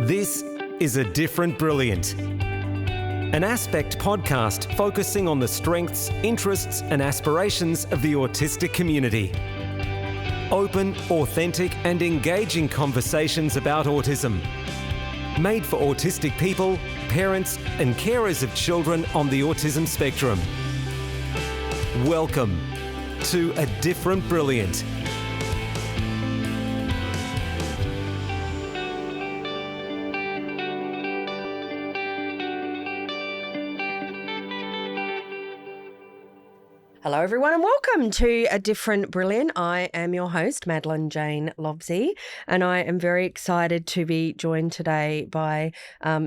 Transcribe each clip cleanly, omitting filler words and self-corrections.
This is A Different Brilliant, an Aspect podcast focusing on the strengths, interests and aspirations of the autistic community. Open, authentic and engaging conversations about autism. Made for autistic people, parents and carers of children on the autism spectrum. Welcome to A Different Brilliant. Hello everyone and welcome to A Different Brilliant. I am your host, Madeleine Jane Lobsey, and I am very excited to be joined today by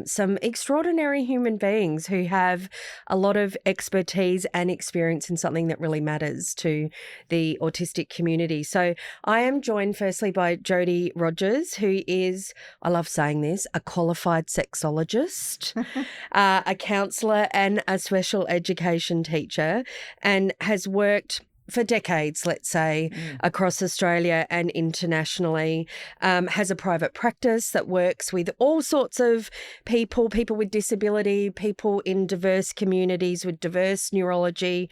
some extraordinary human beings who have a lot of expertise and experience in something that really matters to the autistic community. So I am joined firstly by Jodi Rodgers, who is, I love saying this, a qualified sexologist, a counsellor and a special education teacher, and has worked for decades, let's say, across Australia and internationally, has a private practice that works with all sorts of people with disability, people in diverse communities with diverse neurology,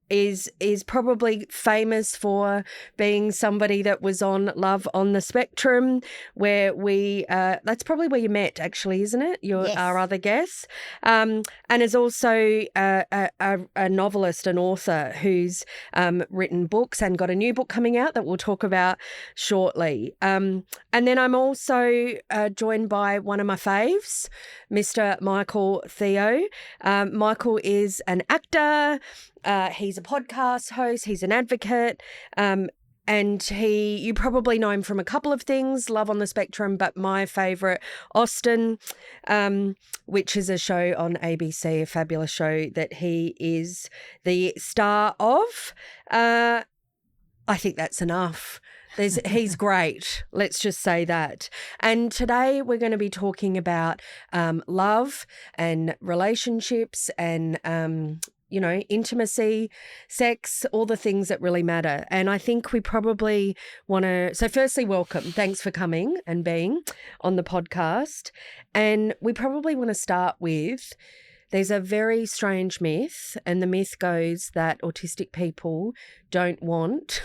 is probably famous for being somebody that was on Love on the Spectrum, where we, that's probably where you met actually, isn't it? Yes. Our other guest. And is also a novelist, an author who's written books and got a new book coming out that we'll talk about shortly. And then I'm also joined by one of my faves, Mr. Michael Theo. Michael is an actor. He's a podcast host, he's an advocate, and you probably know him from a couple of things, Love on the Spectrum, but my favourite, Austin, which is a show on ABC, a fabulous show that he is the star of. I think that's enough. He's great. Let's just say that. And today we're going to be talking about love and relationships and intimacy, sex, all the things that really matter. And I think we probably want to, so firstly, welcome. Thanks for coming and being on the podcast. And we probably want to start with, there's a very strange myth, and the myth goes that autistic people don't want,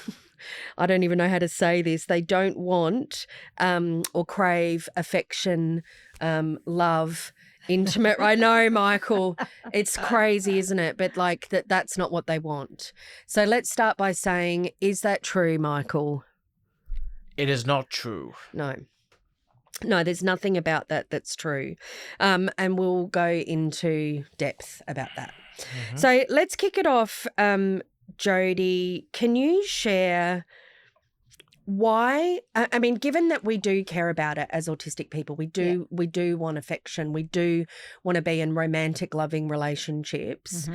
I don't even know how to say this, they don't want or crave affection, love, intimate. I know, Michael, it's crazy, isn't it? But like that's not what they want. So let's start by saying, is that true, Michael? It is not true. No, there's nothing about that that's true. And we'll go into depth about that. Mm-hmm. So let's kick it off. Jodi, can you share why, I mean, given that we do care about it as autistic people, we do want affection, we do want to be in romantic, loving relationships.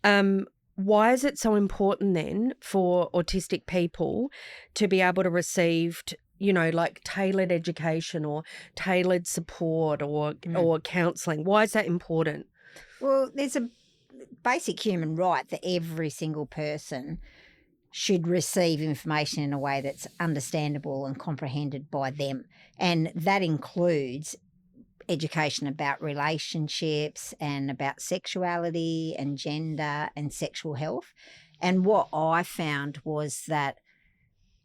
Mm-hmm. Why is it so important then for autistic people to be able to receive, like tailored education or tailored support or counselling? Why is that important? Well, there's a basic human right that every single person should receive information in a way that's understandable and comprehended by them. And that includes education about relationships and about sexuality and gender and sexual health. And what I found was that,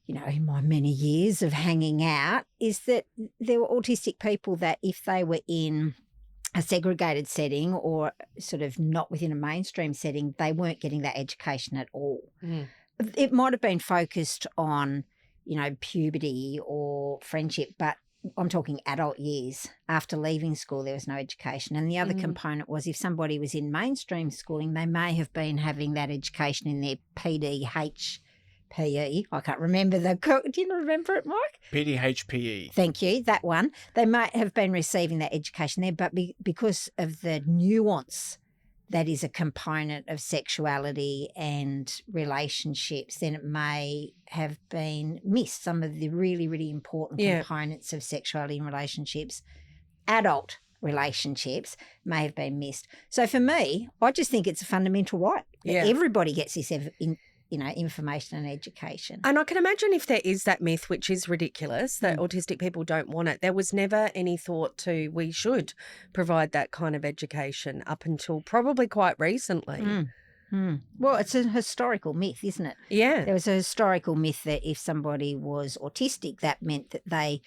in my many years of hanging out, is that there were autistic people that if they were in a segregated setting or sort of not within a mainstream setting, they weren't getting that education at all. Mm. It might have been focused on, puberty or friendship, but I'm talking adult years. After leaving school, there was no education. And the other component was if somebody was in mainstream schooling, they may have been having that education in their PDHPE. I can't remember do you remember it, Mike? PDHPE. Thank you, that one. They might have been receiving that education there, but because of the nuance that is a component of sexuality and relationships, then it may have been missed, some of the really, really important components of sexuality and relationships. Adult relationships may have been missed. So for me, I just think it's a fundamental right. Yeah. Everybody gets this information and education. And I can imagine if there is that myth, which is ridiculous, that autistic people don't want it, there was never any thought to we should provide that kind of education up until probably quite recently. Well, it's a historical myth, isn't it? Yeah. There was a historical myth that if somebody was autistic, that meant that they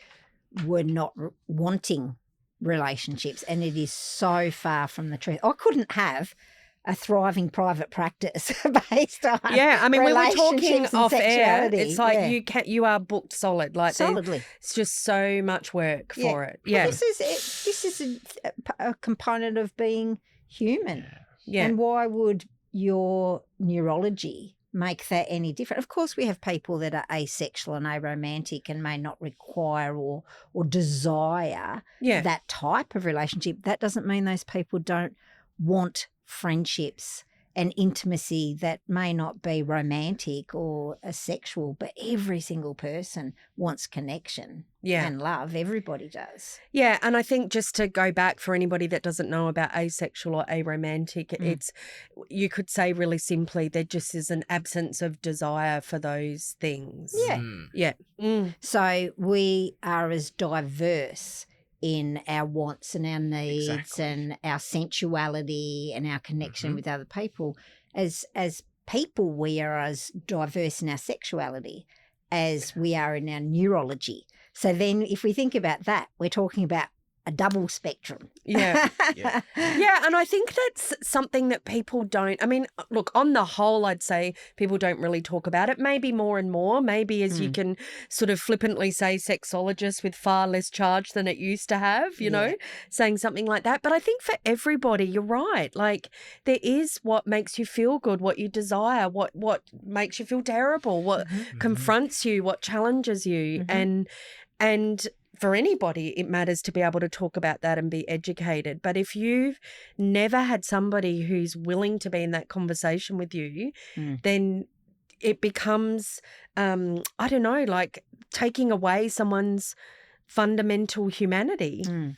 were not wanting relationships, and it is so far from the truth. I couldn't have a thriving private practice based on Yeah, I mean, we were talking relationships and off air. sexuality. It's like you are booked solid. Like solidly. it's just so much work for it. Well, Yeah. this is a component of being human. Yeah. And why would your neurology make that any different? Of course, we have people that are asexual and aromantic and may not require or desire that type of relationship. That doesn't mean those people don't want friendships and intimacy that may not be romantic or sexual, but every single person wants connection and love. Everybody does. Yeah, and I think just to go back for anybody that doesn't know about asexual or aromantic, it's, you could say really simply, there just is an absence of desire for those things. Yeah. Yeah. So we are as diverse in our wants and our needs and our sensuality and our connection with other people. As people, we are as diverse in our sexuality as we are in our neurology. So then if we think about that, we're talking about a double spectrum. Yeah. Yeah, and I think that's something that people don't, I mean, look, on the whole, I'd say people don't really talk about it. Maybe more and more, maybe as you can sort of flippantly say sexologist with far less charge than it used to have, you know, saying something like that. But I think for everybody, you're right. Like there is what makes you feel good, what you desire, what makes you feel terrible, what confronts you, what challenges you. And for anybody, it matters to be able to talk about that and be educated. But if you've never had somebody who's willing to be in that conversation with you, then it becomes, I don't know, like taking away someone's fundamental humanity. And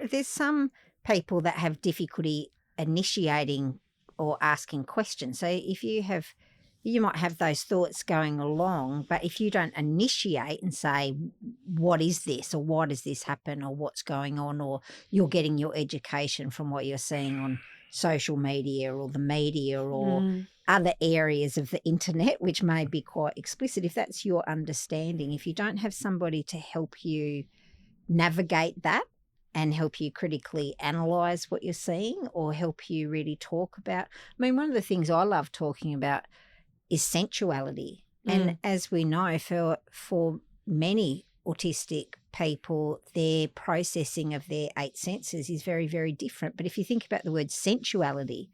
there's some people that have difficulty initiating or asking questions. So if you might have those thoughts going along, but if you don't initiate and say, what is this, or why does this happen, or what's going on, or you're getting your education from what you're seeing on social media or the media or other areas of the internet, which may be quite explicit, if that's your understanding, if you don't have somebody to help you navigate that and help you critically analyse what you're seeing or help you really talk about, I mean, one of the things I love talking about is sensuality. And as we know, for many autistic people, their processing of their 8 senses is very, very different. But if you think about the word sensuality,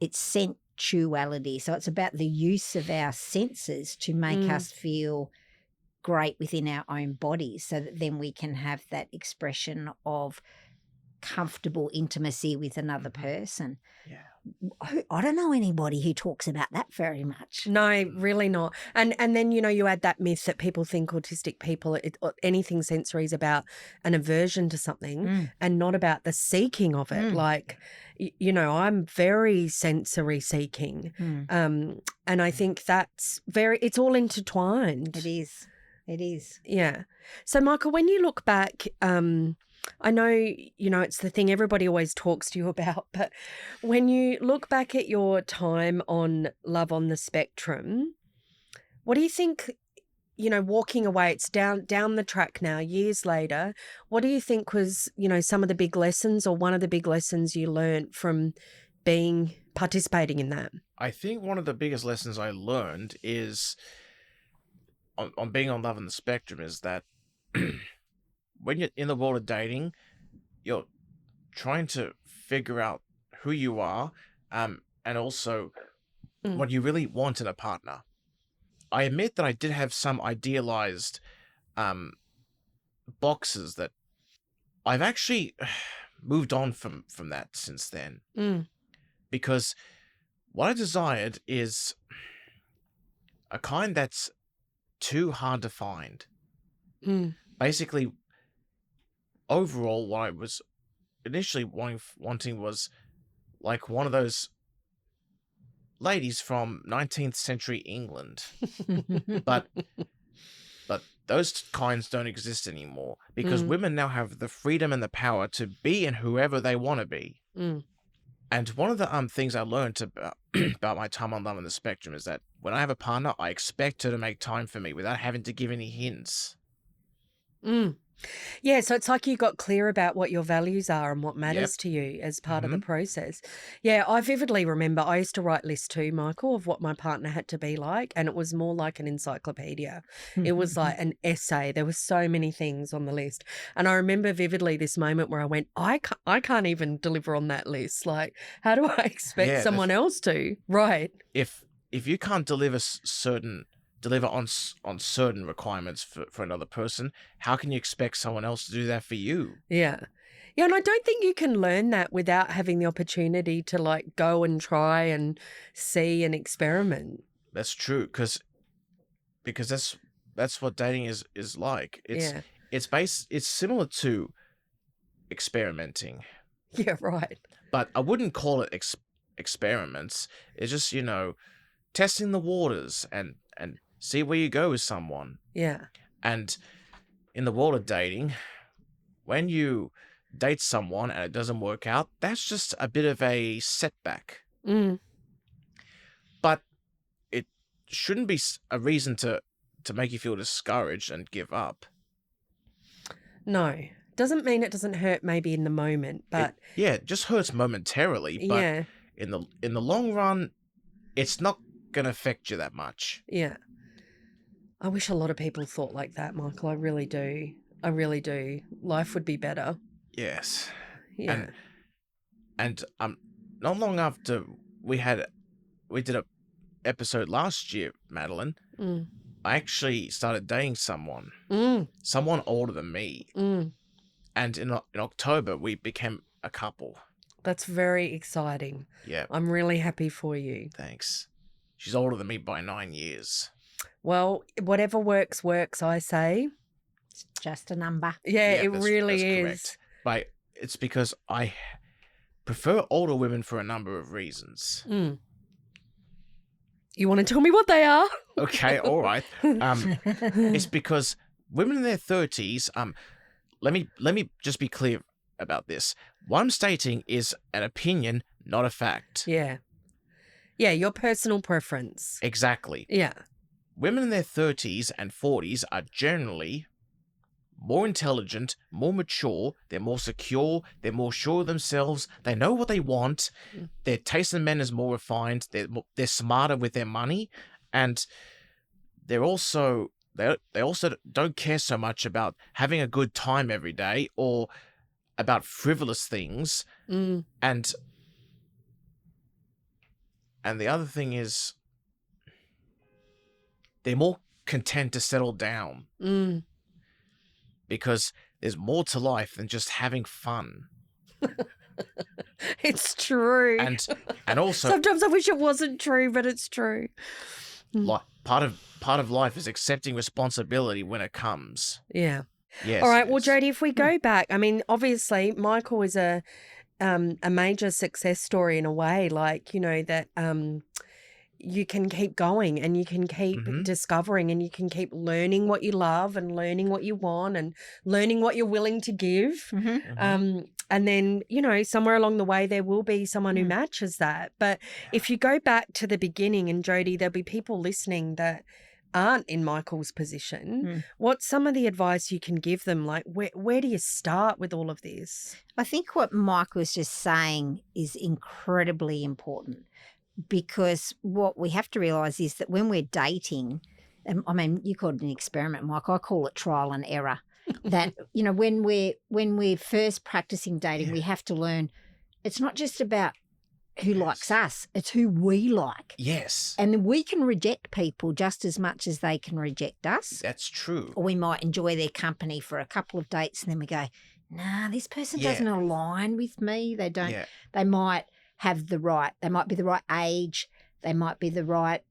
it's sensuality. So it's about the use of our senses to make us feel great within our own bodies so that then we can have that expression of comfortable intimacy with another person. Yeah. I don't know anybody who talks about that very much. No, really not. And then, you know, you add that myth that people think autistic people, anything sensory is about an aversion to something and not about the seeking of it. Like, you know, I'm very sensory seeking. And I think that's it's all intertwined. It is. It is. Yeah. So, Michael, when you look back, I know, you know, it's the thing everybody always talks to you about, but when you look back at your time on Love on the Spectrum, what do you think, you know, walking away, it's down the track now, years later, what do you think was, you know, some of the big lessons or one of the big lessons you learned from participating in that? I think one of the biggest lessons I learned is on being on Love on the Spectrum is that when you're in the world of dating, you're trying to figure out who you are, and also what you really want in a partner. I admit that I did have some idealized boxes that I've actually moved on from that since then. Because what I desired is a kind that's too hard to find. Basically, overall, what I was initially wanting was like one of those ladies from 19th century England, but those kinds don't exist anymore because women now have the freedom and the power to be in whoever they want to be. And one of the things I learned about my time on Love on the Spectrum is that when I have a partner, I expect her to make time for me without having to give any hints. Yeah, so it's like you got clear about what your values are and what matters to you as part of the process. Yeah, I vividly remember I used to write lists too, Michael, of what my partner had to be like, and it was more like an encyclopedia. It was like an essay. There were so many things on the list. And I remember vividly this moment where I went, I can't even deliver on that list. Like, how do I expect someone else to? Right. If you can't deliver on certain requirements for another person, how can you expect someone else to do that for you? Yeah. Yeah, and I don't think you can learn that without having the opportunity to like go and try and see and experiment. That's true, because that's what dating is like. It's similar to experimenting. Yeah, right. But I wouldn't call it experiments. It's just, testing the waters and see where you go with someone. Yeah. And in the world of dating, when you date someone and it doesn't work out, that's just a bit of a setback. But it shouldn't be a reason to make you feel discouraged and give up. No. Doesn't mean it doesn't hurt maybe in the moment, but... It just hurts momentarily, but in the long run, it's not going to affect you that much. Yeah. I wish a lot of people thought like that, Michael. I really do. I really do. Life would be better. Yes. Yeah. And not long after we did a episode last year, Madeleine, I actually started dating someone older than me. And in October, we became a couple. That's very exciting. Yeah. I'm really happy for you. Thanks. She's older than me by 9 years. Well, whatever works, I say. It's just a number. Yeah, it really is. Correct. But it's because I prefer older women for a number of reasons. You want to tell me what they are? Okay, all right. It's because women in their 30s, let me just be clear about this. What I'm stating is an opinion, not a fact. Yeah. Yeah, your personal preference. Exactly. Yeah. Women in their 30s and 40s are generally more intelligent, more mature, they're more secure, they're more sure of themselves, they know what they want, their taste in men is more refined, they're smarter with their money, and they also don't care so much about having a good time every day or about frivolous things. And the other thing is they're more content to settle down. Because there's more to life than just having fun. It's true. And also sometimes I wish it wasn't true, but it's true. Part of life is accepting responsibility when it comes. Yeah. Yes. All right. Well, Jodi, if we go back, I mean, obviously, Michael is a major success story in a way, like, that you can keep going and you can keep discovering and you can keep learning what you love and learning what you want and learning what you're willing to give. And then, somewhere along the way, there will be someone who matches that. But if you go back to the beginning, and Jodi, there'll be people listening that aren't in Michael's position. What's some of the advice you can give them? Like, where do you start with all of this? I think what Michael was just saying is incredibly important, because what we have to realise is that when we're dating, I mean, you call it an experiment, Michael, I call it trial and error. That, when we're first practicing dating, we have to learn it's not just about who likes us, it's who we like. Yes. And we can reject people just as much as they can reject us. That's true. Or we might enjoy their company for a couple of dates and then we go, nah, this person doesn't align with me. They don't, they might have they might be the right age, they might be the right,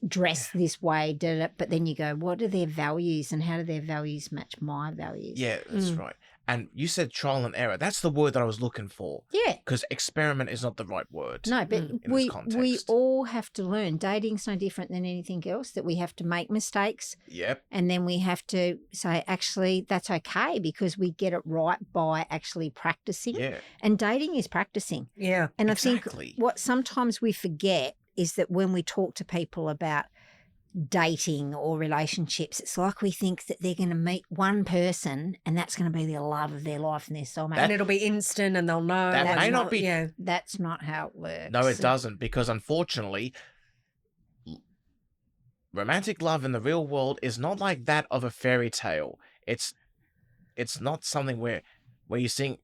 dress this way, but then you go, what are their values and how do their values match my values? Yeah, that's right. And you said trial and error. That's the word that I was looking for. Yeah. Because experiment is not the right word. No, but in we this context. all have to learn. Dating's no different than anything else, that we have to make mistakes. Yep. And then we have to say, actually, that's okay, because we get it right by actually practicing. Yeah. And dating is practicing. Yeah. And Exactly. I think what sometimes we forget is that when we talk to people about dating or relationships, it's like we think that they're going to meet one person and that's going to be the love of their life and their soulmate. And it'll be instant and they'll know. That may not be- Yeah. That's not how it works. No, it doesn't, because unfortunately, romantic love in the real world is not like that of a fairy tale. It's not something where you sing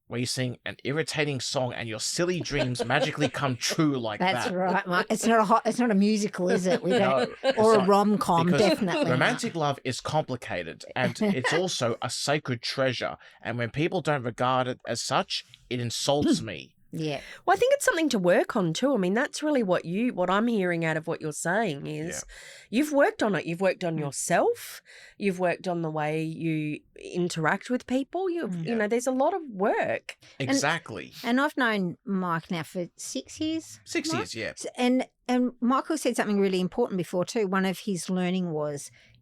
an irritating song and your silly dreams magically come true like that. That's right, Mark. It's not a musical, is it? We don't, No, or it's a rom-com, because definitely. romantic love is complicated, and it's also a sacred treasure. And when people don't regard it as such, it insults me. Yeah. Well, I think it's something to work on too. I mean, that's really what I'm hearing out of what you're saying is you've worked on it. You've worked on yourself. You've worked on the way you interact with people. You know, there's a lot of work. Exactly. And I've known Mike now for 6 years. 6 Mike? years, yeah. And Michael said something really important before too. One of his learning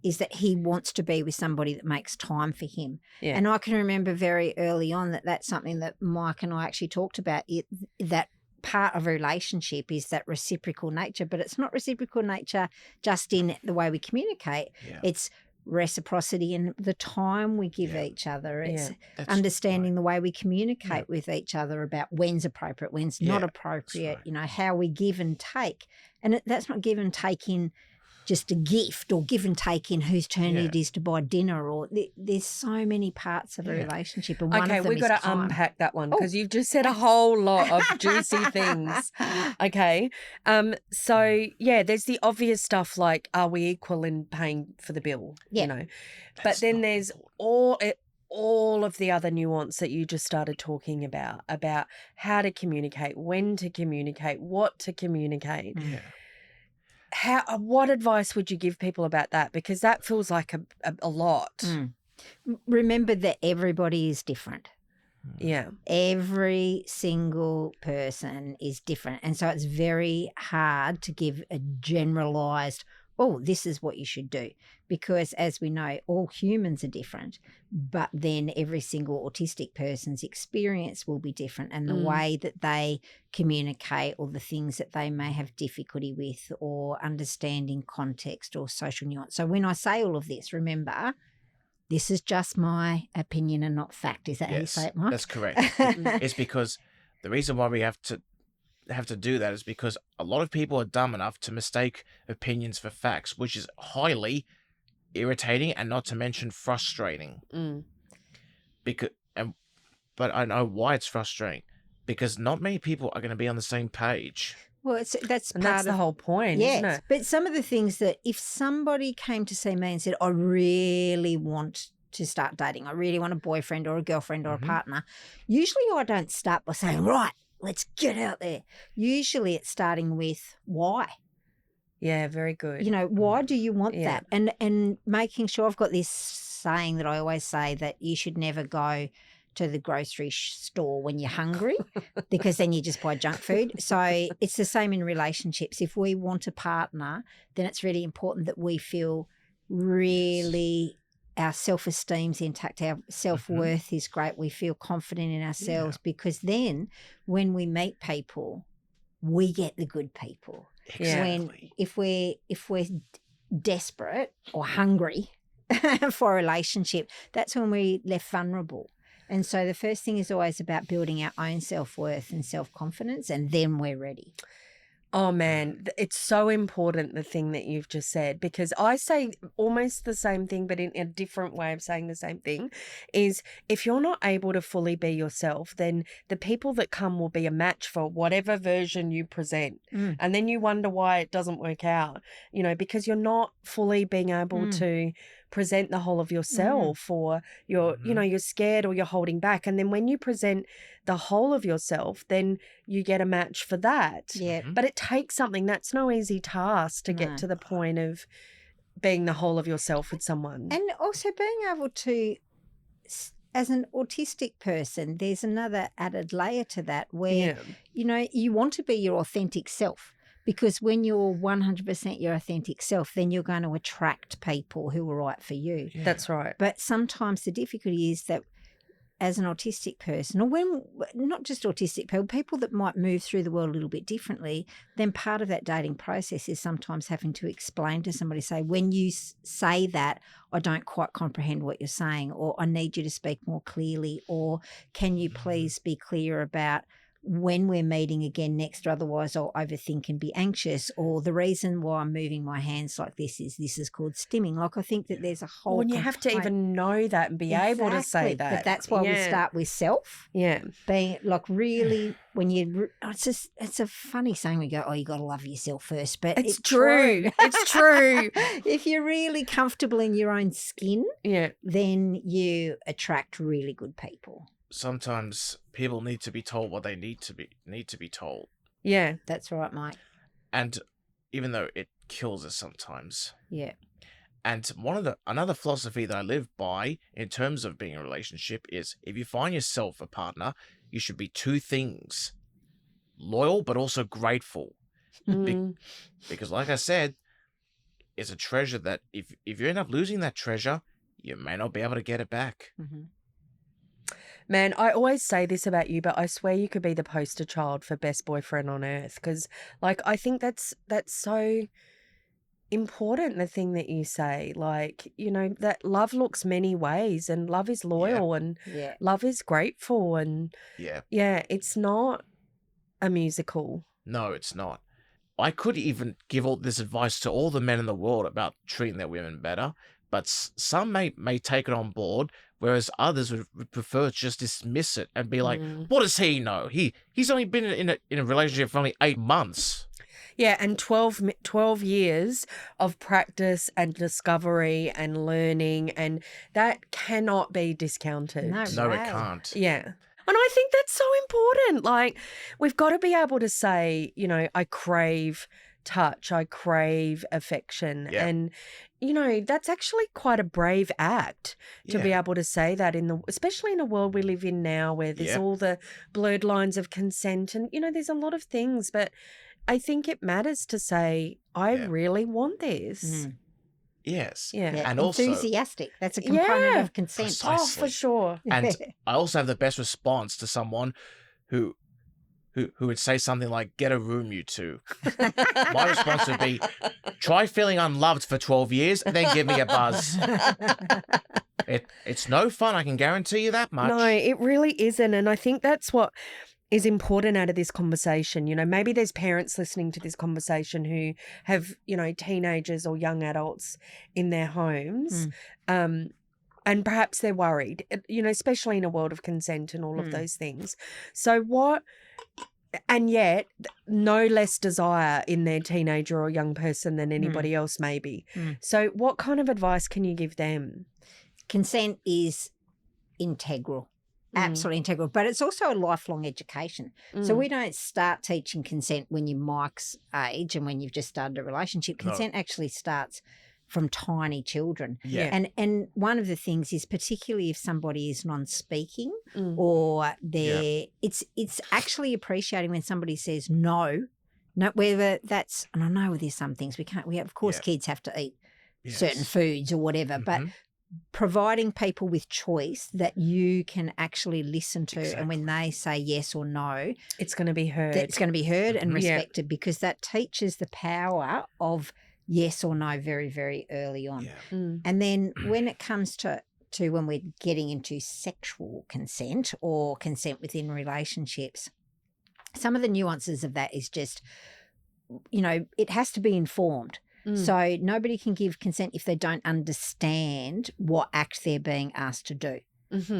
is that he wants to be with somebody that makes time for him. Yeah. And I can remember very early on that's something that Mike and I actually talked about, that part of a relationship is that reciprocal nature, but it's not reciprocal nature just in the way we communicate. Yeah. It's reciprocity in the time we give each other. It's That's understanding right. the way we communicate with each other about when's appropriate, when's not appropriate, right. you know, how we give and take. And that's not give and take in just a gift, or give and take in whose turn it is to buy dinner, or there's so many parts of a relationship. And one Okay, of them we've is got to time. unpack that one because you've just said a whole lot of juicy things. Okay. So, there's the obvious stuff like, are we equal in paying for the bill? Yeah. You know, That's but then not there's important. all of the other nuance that you just started talking about how to communicate, when to communicate, what to communicate. Yeah. What advice would you give people about that? Because that feels like a lot. Remember that everybody is different. Yeah. Every single person is different. And so it's very hard to give a generalized, oh, this is what you should do. Because as we know, all humans are different, but then every single autistic person's experience will be different, and the way that they communicate, or the things that they may have difficulty with, or understanding context or social nuance. So when I say all of this, remember, this is just my opinion and not fact. Is that how you say it, Mike? That's correct. It's because the reason why we have to do that is because a lot of people are dumb enough to mistake opinions for facts, which is highly irritating and not to mention frustrating. But I know why it's frustrating, because not many people are going to be on the same page. Well, that's the whole point, isn't it? But some of the things that if somebody came to see me and said, I really want to start dating, I really want a boyfriend or a girlfriend or a partner, usually I don't start by saying, right, let's get out there. Usually it's starting with why. Yeah, very good. You know, why do you want Yeah. that? And making sure, I've got this saying that I always say, that you should never go to the grocery store when you're hungry, because then you just buy junk food. So it's the same in relationships. If we want a partner, then it's really important that we feel really our self-esteem's intact, our self-worth is great, we feel confident in ourselves, because then when we meet people, we get the good people. Exactly. If we're desperate or hungry for a relationship, that's when we're left vulnerable. And so the first thing is always about building our own self-worth and self-confidence, and then we're ready. Oh, man, it's so important, the thing that you've just said, because I say almost the same thing, but in a different way of saying the same thing, is if you're not able to fully be yourself, then the people that come will be a match for whatever version you present. And then you wonder why it doesn't work out, you know, because you're not fully being able to present the whole of yourself, or you're, you know, you're scared or you're holding back. And then when you present the whole of yourself, then you get a match for that. Yeah. But it takes something. That's no easy task to get to the point of being the whole of yourself with someone. And also being able to as an autistic person, there's another added layer to that where, you want to be your authentic self, because when you're 100% your authentic self, then you're going to attract people who are right for you. Yeah. That's right. But sometimes the difficulty is that as an autistic person, or when not just autistic people that might move through the world a little bit differently, then part of that dating process is sometimes having to explain to somebody, say, when you say that, I don't quite comprehend what you're saying, or I need you to speak more clearly, or can you please be clear about when we're meeting again next, or otherwise I'll overthink and be anxious, or the reason why I'm moving my hands like this is called stimming. Like, I think that there's a whole When you have to even know that and be able to say that. But that's why we start with self. Yeah. Being like, really, when you, it's a funny saying, we go, oh, you got to love yourself first, but It's true. It's true. If you're really comfortable in your own skin, then you attract really good people. Sometimes people need to be told what they need to be told. Yeah. That's right, Mike. And even though it kills us sometimes. Yeah. And another philosophy that I live by in terms of being in a relationship is, if you find yourself a partner, you should be two things: loyal but also grateful. Because like I said, it's a treasure that if you end up losing that treasure, you may not be able to get it back. Mm-hmm. Man, I always say this about you, but I swear you could be the poster child for best boyfriend on earth, because, like, I think that's so important, the thing that you say. Like, that love looks many ways, and love is loyal, and love is grateful, and it's not a musical. No, it's not. I could even give all this advice to all the men in the world about treating their women better, but some may take it on board, whereas others would prefer to just dismiss it and be like, what does he know? He's only been in a relationship for only 8 months. Yeah, and 12 years of practice and discovery and learning, and that cannot be discounted. No, it can't. Yeah. And I think that's so important. Like, we've got to be able to say, I crave touch, I crave affection. Yeah. And, that's actually quite a brave act to be able to say that, especially in a world we live in now where there's all the blurred lines of consent, and, there's a lot of things, but I think it matters to say, I really want this. Mm. Yes. Yeah. And also enthusiastic. That's a component of consent. Precisely. Oh, for sure. And I also have the best response to someone who would say something like, get a room, you two. My response would be, try feeling unloved for 12 years and then give me a buzz. It's no fun, I can guarantee you that much. No, it really isn't. And I think that's what is important out of this conversation. Maybe there's parents listening to this conversation who have, teenagers or young adults in their homes. And perhaps they're worried, especially in a world of consent and all of those things. So and yet no less desire in their teenager or young person than anybody else maybe. So what kind of advice can you give them? Consent is integral. Absolutely integral, but it's also a lifelong education. So we don't start teaching consent when you're Mike's age and when you've just started a relationship. Consent actually starts from tiny children. Yeah. And one of the things is, particularly if somebody is non-speaking or it's actually appreciating when somebody says no, whether that's, and I know there's some things of course kids have to eat certain foods or whatever, but providing people with choice that you can actually listen to, and when they say yes or no, it's going to be heard. It's going to be heard and respected, because that teaches the power of yes or no very, very early on. And then when it comes to when we're getting into sexual consent or consent within relationships, some of the nuances of that is just, it has to be informed. So nobody can give consent if they don't understand what act they're being asked to do.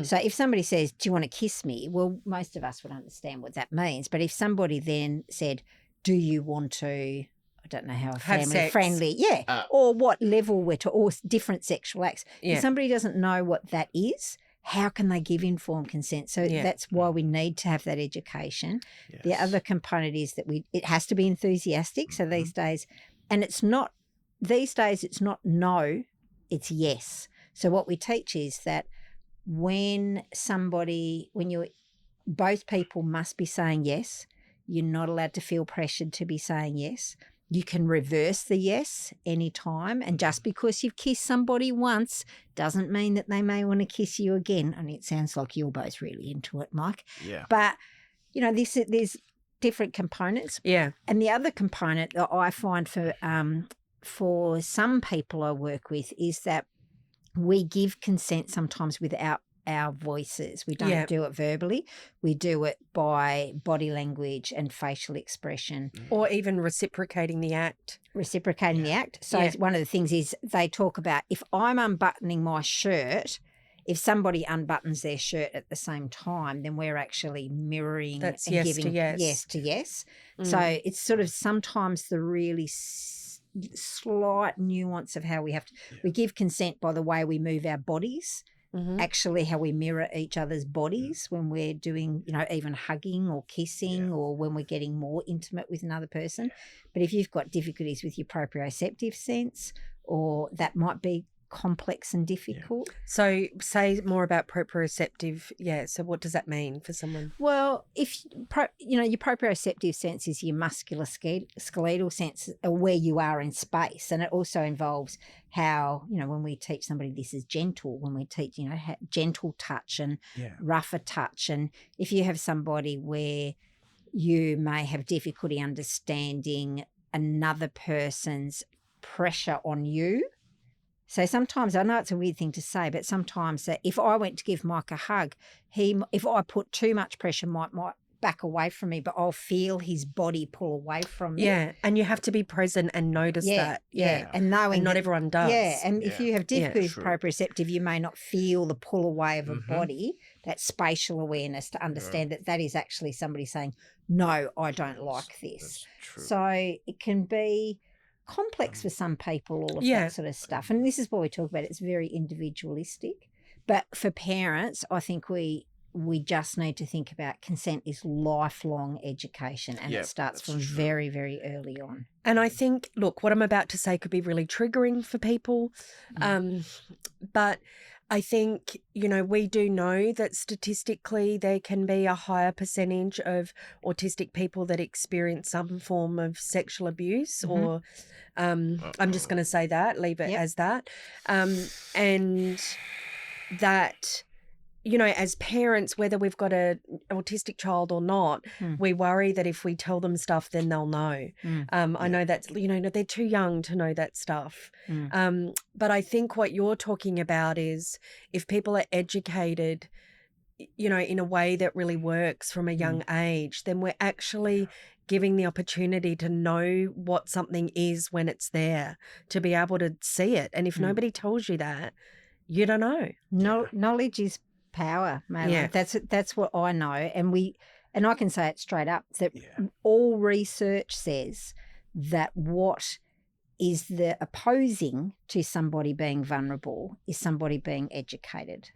So if somebody says, do you want to kiss me? Well, most of us would understand what that means. But if somebody then said, do you want to, I don't know how family friendly, or what level we're to, or different sexual acts. If somebody doesn't know what that is, how can they give informed consent? So that's why we need to have that education. Yes. The other component is that it has to be enthusiastic. So these days, and it's not no, it's yes. So what we teach is that when both people must be saying yes. You're not allowed to feel pressured to be saying yes. You can reverse the yes anytime. And just because you've kissed somebody once doesn't mean that they may want to kiss you again. I mean, it sounds like you're both really into it, Mike. Yeah. But, there's different components. Yeah. And the other component that I find for some people I work with is that we give consent sometimes without our voices. We don't do it verbally. We do it by body language and facial expression. Or even reciprocating the act. The act. So one of the things is they talk about, if I'm unbuttoning my shirt, if somebody unbuttons their shirt at the same time, then we're actually mirroring That's and yes giving to yes. yes to yes. So it's sort of sometimes the really slight nuance of how we have to, we give consent by the way we move our bodies. Actually how we mirror each other's bodies when we're doing, even hugging or kissing or when we're getting more intimate with another person. But if you've got difficulties with your proprioceptive sense, or that might be complex and difficult. So say more about proprioceptive. Yeah. So what does that mean for someone? Well, if your proprioceptive sense is your muscular skeletal sense of where you are in space, and it also involves how when we teach somebody this is gentle, when we teach gentle touch and rougher touch, and if you have somebody where you may have difficulty understanding another person's pressure on you. So sometimes, I know it's a weird thing to say, but sometimes if I went to give Mike a hug, if I put too much pressure, Mike might back away from me, but I'll feel his body pull away from me. Yeah, and you have to be present and notice that. Yeah, and knowing not everyone does. Yeah, and if you have difficulties with proprioceptive, you may not feel the pull away of a body, that spatial awareness to understand that is actually somebody saying, no, I don't like this. So it can be complex for some people, all of that sort of stuff. And this is what we talk about. It's very individualistic. But for parents, I think we just need to think about consent is lifelong education, and it starts from very, very early on. And I think, look, what I'm about to say could be really triggering for people. But I think, we do know that statistically there can be a higher percentage of autistic people that experience some form of sexual abuse or I'm just going to say that, leave it as that. And that, as parents, whether we've got an autistic child or not, we worry that if we tell them stuff, then they'll know. I know that's, they're too young to know that stuff. But I think what you're talking about is if people are educated, in a way that really works from a young age, then we're actually giving the opportunity to know what something is when it's there, to be able to see it. And if nobody tells you that, you don't know. Knowledge is power, Madeleine. That's what I know, and I can say it straight up that all research says that what is the opposing to somebody being vulnerable is somebody being educated.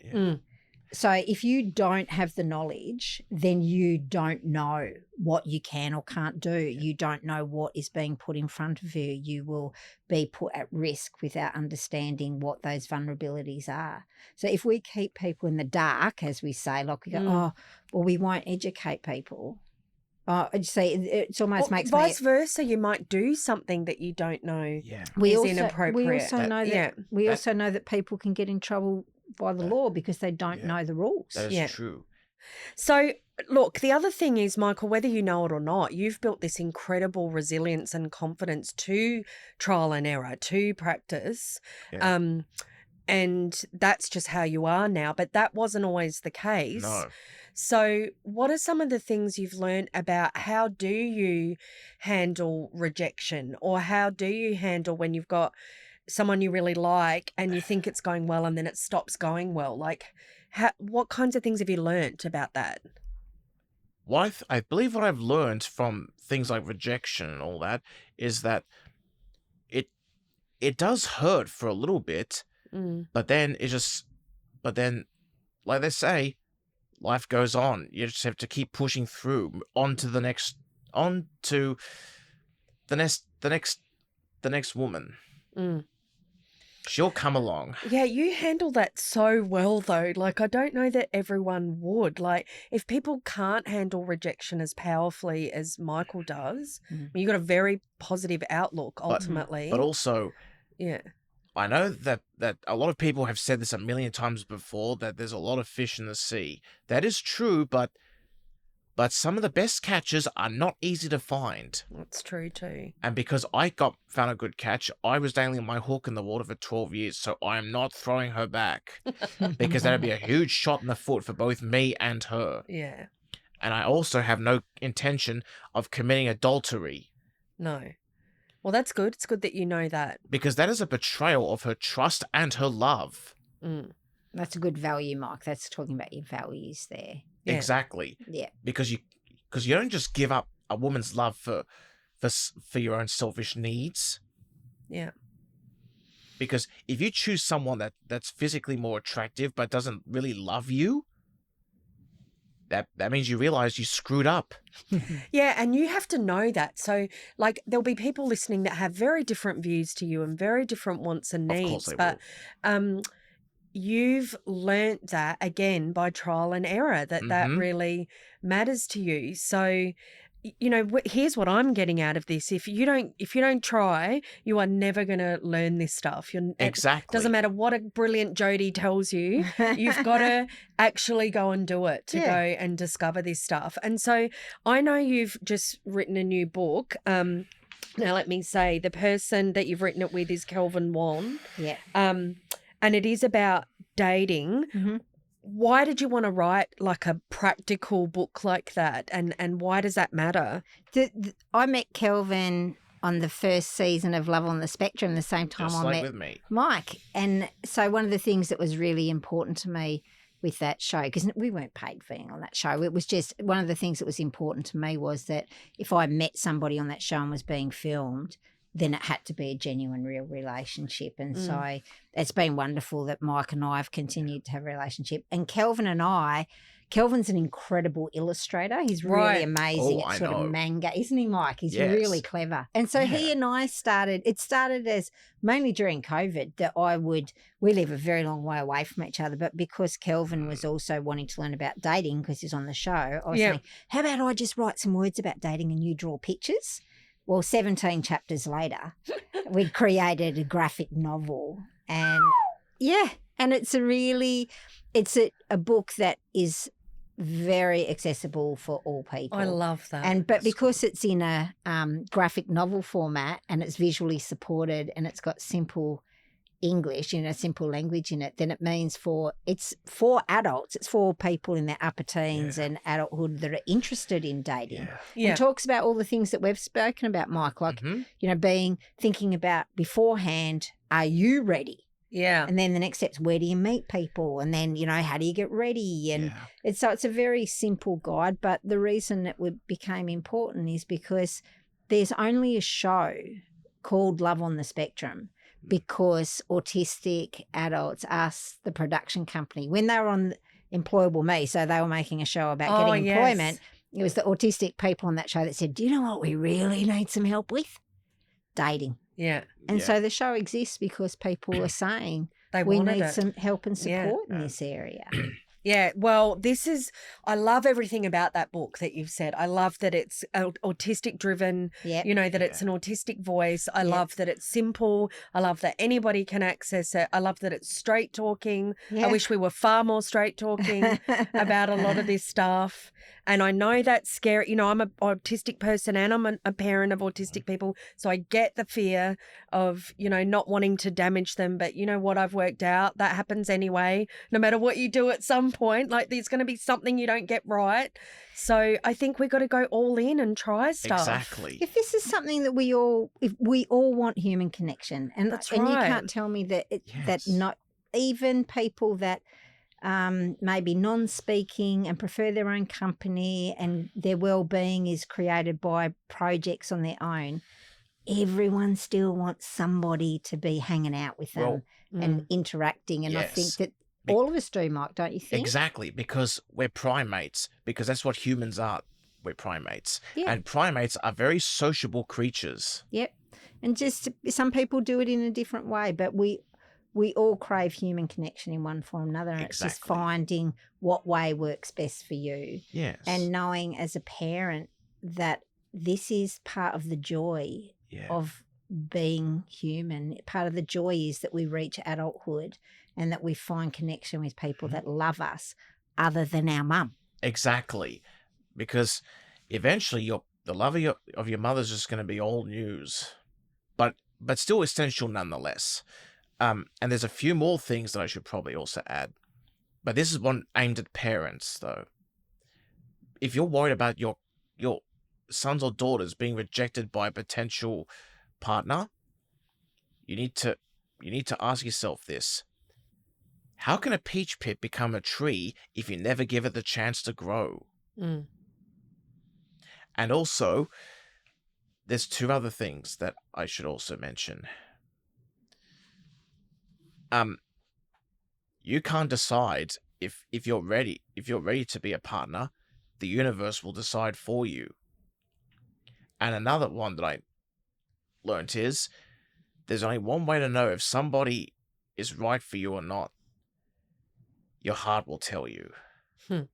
So if you don't have the knowledge, then you don't know what you can or can't do. You don't know what is being put in front of you. You will be put at risk without understanding what those vulnerabilities are. So if we keep people in the dark, as we say, like we go, we won't educate people. I'd say it almost makes vice versa. You might do something that you don't know is inappropriate. We also know that people can get in trouble by the law because they don't know the rules. That is true. So, look, the other thing is, Michael, whether you know it or not, you've built this incredible resilience and confidence to trial and error, to practice. And that's just how you are now. But that wasn't always the case. No. So what are some of the things you've learned about how do you handle rejection, or how do you handle when you've got someone you really like and you think it's going well and then it stops going well? Like, what kinds of things have you learnt about that? Well, I believe what I've learned from things like rejection and all that is that it does hurt for a little bit, but then like they say, life goes on. You just have to keep pushing through onto the next woman. She'll come along. Yeah, you handle that so well, though. Like, I don't know that everyone would. Like, if people can't handle rejection as powerfully as Michael does, you've got a very positive outlook, ultimately. But also, yeah. I know that a lot of people have said this a million times before, that there's a lot of fish in the sea. That is true, but some of the best catches are not easy to find. That's true too. And because I found a good catch, I was dangling my hook in the water for 12 years, so I am not throwing her back. Because that would be a huge shot in the foot for both me and her. Yeah. And I also have no intention of committing adultery. No. Well, that's good. It's good that you know that. Because that is a betrayal of her trust and her love. That's a good value, Mike. That's talking about your values there. Yeah. Exactly. Yeah. Because you don't just give up a woman's love for your own selfish needs. Yeah. Because if you choose someone that's physically more attractive but doesn't really love you, that means you realize you screwed up. Yeah, and you have to know that. So, like, there'll be people listening that have very different views to you and very different wants and needs. Of course they but will. You've learnt that, again, by trial and error, that really matters to you. So, you know, here's what I'm getting out of this. If you don't try, you are never going to learn this stuff. Exactly. It doesn't matter what a brilliant Jodi tells you. You've got to actually go and do it to go and discover this stuff. And so I know you've just written a new book. Now, let me say, the person that you've written it with is Kelvin Wan. Yeah. And it is about dating. Why did you want to write like a practical book like that? And why does that matter? I met Kelvin on the first season of Love on the Spectrum, the same time Just I like met with me. Mike. And so one of the things that was really important to me with that show, because we weren't paid for being on that show, it was just one of the things that was important to me was that if I met somebody on that show and was being filmed, then it had to be a genuine, real relationship. And so it's been wonderful that Mike and I have continued to have a relationship. And Kelvin's an incredible illustrator. He's really amazing at sort of manga, isn't he, Mike? He's really clever. And so he and I started as mainly during COVID that we live a very long way away from each other, but because Kelvin was also wanting to learn about dating because he's on the show, I was saying, how about I just write some words about dating and you draw pictures? Well, 17 chapters later, we'd created a graphic novel. And and it's a book that is very accessible for all people. I love that. But because it's in a graphic novel format and it's visually supported and it's got simple English, simple language in it, then it means it's for adults. It's for people in their upper teens and adulthood that are interested in dating. And talks about all the things that we've spoken about, Mike, like, thinking about beforehand, are you ready? Yeah. And then the next step's, where do you meet people? And then, how do you get ready? And it's a very simple guide. But the reason that it became important is because there's only a show called Love on the Spectrum because Autistic adults asked the production company when they were on Employable Me, so they were making a show about getting employment. It was the autistic people on that show that said, do you know what we really need some help with? Dating. Yeah. And so the show exists because people are saying we need some help and support in this area. Yeah, well, I love everything about that book that you've said. I love that it's autistic driven, that it's an autistic voice. I love that it's simple. I love that anybody can access it. I love that it's straight talking. I wish we were far more straight talking about a lot of this stuff. And I know that's scary. I'm an autistic person and I'm a parent of autistic people. So I get the fear of, not wanting to damage them. But you know what I've worked out? That happens anyway, no matter what you do at some point. Like there's going to be something you don't get right. So I think we've got to go all in and try stuff. Exactly. If this is something that we all want human connection. And, that's and right. You can't tell me that that not even people that maybe non-speaking and prefer their own company and their well-being is created by projects on their own, everyone still wants somebody to be hanging out with them and interacting. And I think that all of us do, Mike, don't you think? Exactly, because we're primates, because that's what humans are. We're primates. Yeah. And primates are very sociable creatures. Yep. And just some people do it in a different way, but we we all crave human connection in one form or another. And It's just Exactly. finding what way works best for you. Yes. And knowing as a parent that this is part of the joy yeah. of being human. Part of the joy is that we reach adulthood and that we find connection with people that love us other than our mum. Exactly. Because eventually the love of your mother's just going to be old news. But still essential nonetheless. And there's a few more things that I should probably also add. But this is one aimed at parents, though. If you're worried about your sons or daughters being rejected by a potential partner, you need to ask yourself this. How can a peach pit become a tree if you never give it the chance to grow? Mm. And also, there's two other things that I should also mention. You can't decide if you're ready to be a partner. The universe will decide for you. And another one that I learnt is there's only one way to know if somebody is right for you or not. Your heart will tell you. I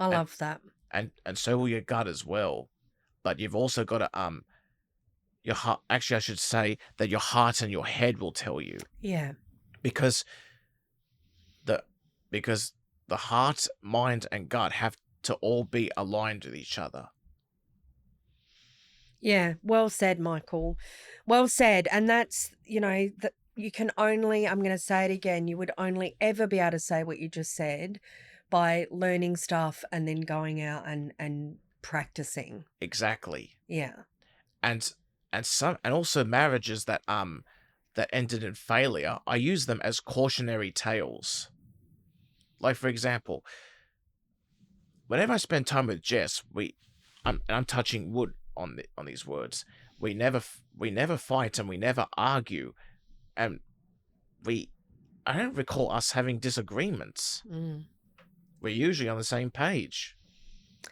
love that. And so will your gut as well. But you've also got to your heart. Actually, I should say that your heart and your head will tell you. Yeah. Because the heart, mind, and gut have to all be aligned with each other. Yeah. Well said, Michael. Well said. And that's, that you can only, I'm going to say it again, you would only ever be able to say what you just said by learning stuff and then going out and practicing. Exactly. Yeah. And also marriages that ended in failure, I use them as cautionary tales. Like, for example, whenever I spend time with Jess, I'm touching wood on these words. We never fight and we never argue, and I don't recall us having disagreements. Mm. We're usually on the same page.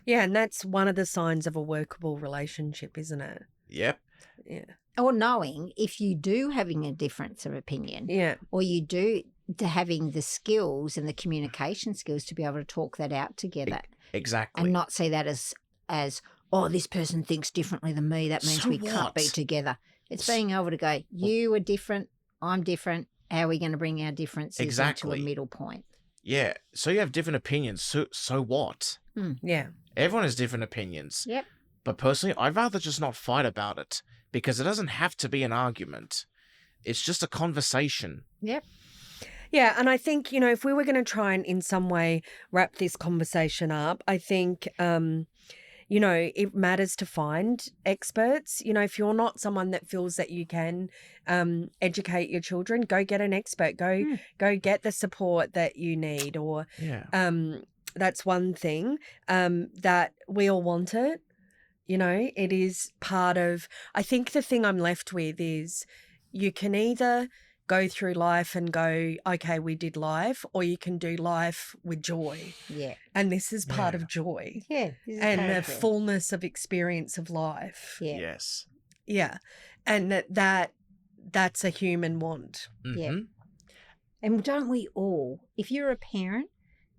Yeah, and that's one of the signs of a workable relationship, isn't it? Yep. Yeah. Or knowing if you do having a difference of opinion, Yeah. or you do to having the skills and the communication skills to be able to talk that out together. Exactly. And not see that as oh, this person thinks differently than me. That means So we can't be what? together. It's being able to go, you are different, I'm different. How are we going to bring our differences into Exactly. a middle point? Yeah. So you have different opinions. So what? Yeah. Everyone has different opinions. Yep. But personally, I'd rather just not fight about it because it doesn't have to be an argument. It's just a conversation. Yep. Yeah, and I think, if we were going to try and in some way wrap this conversation up, I think, it matters to find experts. If you're not someone that feels that you can educate your children, go get an expert. Go get the support that you need. Or Yeah. that's one thing that we all want it. It is part of, I think the thing I'm left with is you can either go through life and go, okay, we did life, or you can do life with joy. Yeah. And this is part Yeah. of joy Yeah. This is and the powerful. fullness of experience of life. Yeah. Yes. Yeah. And that's a human want. Mm-hmm. Yeah. And don't we all, if you're a parent,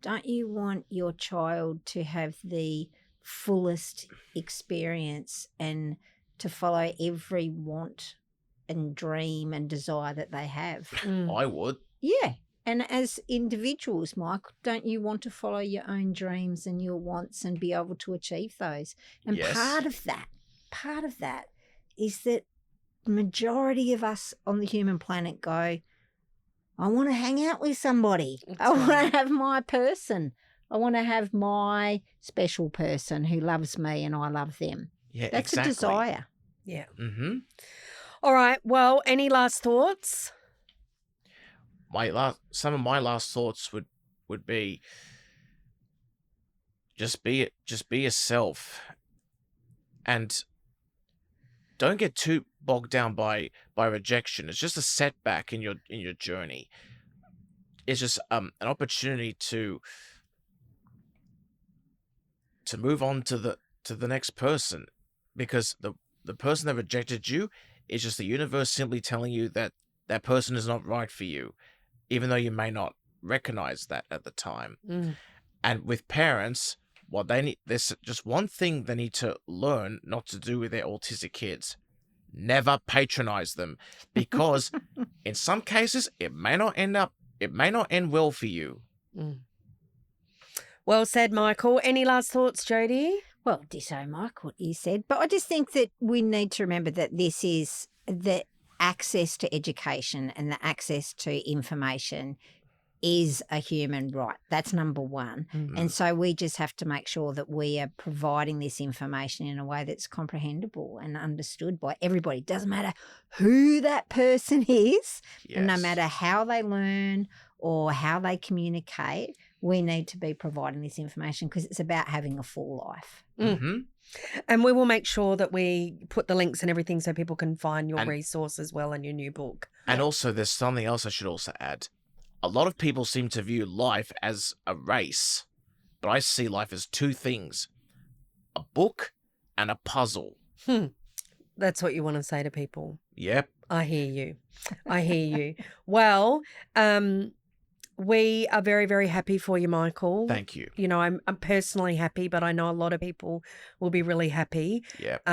don't you want your child to have the fullest experience and to follow every want and dream and desire that they have? I would. Yeah. And as individuals, Mike, don't you want to follow your own dreams and your wants and be able to achieve those? And Yes. part of that is that majority of us on the human planet go, I want to hang out with somebody. That's I want right. to have my person. I want to have my special person who loves me and I love them. Yeah, That's exactly. a desire. Yeah. Mm-hmm. All right. Well, any last thoughts? Some of my last thoughts would be just be yourself, and don't get too bogged down by rejection. It's just a setback in your journey. It's just an opportunity to move on to the next person, because the person that rejected you is just the universe simply telling you that that person is not right for you, even though you may not recognize that at the time. And with parents, what they need, there's just one thing they need to learn not to do with their autistic kids. Never patronize them, because in some cases it may not end well for you. Well said, Michael. Any last thoughts, Jodi? Well, ditto, Mike, what you said. But I just think that we need to remember that this is the access to education and the access to information is a human right. That's number one. And so we just have to make sure that we are providing this information in a way that's comprehensible and understood by everybody. It doesn't matter who that person is, and no matter how they learn or how they communicate, we need to be providing this information because it's about having a full life. And we will make sure that we put the links and everything so people can find your resource as well and your new book. And also there's something else I should also add. A lot of people seem to view life as a race, but I see life as two things, a book and a puzzle. That's what you want to say to people. Yep. I hear you. I hear you. Well, we are very, very happy for you, Michael. Thank you. You know, I'm personally happy, but I know a lot of people will be really happy. Yep.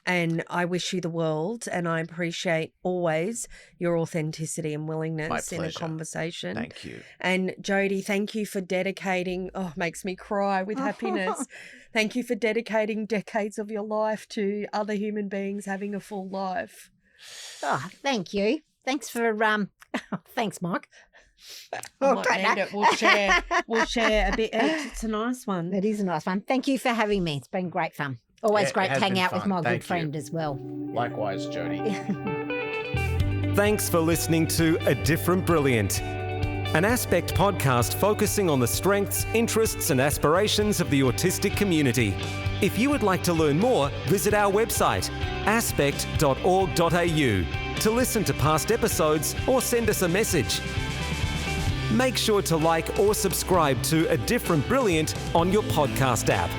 And I wish you the world, and I appreciate always your authenticity and willingness in a conversation. Thank you. And Jodi, thank you for dedicating, makes me cry with happiness. Thank you for dedicating decades of your life to other human beings having a full life. Oh, thank you. Thanks for, thanks, Mike. We'll share a bit. It's a nice one. It is a nice one. Thank you for having me. It's been great fun. Always great to hang out with my good friend as well. Likewise, Jodi. Thanks for listening to A Different Brilliant, an Aspect podcast focusing on the strengths, interests and aspirations of the autistic community. If you would like to learn more, visit our website, aspect.org.au, to listen to past episodes or send us a message. Make sure to like or subscribe to A Different Brilliant on your podcast app.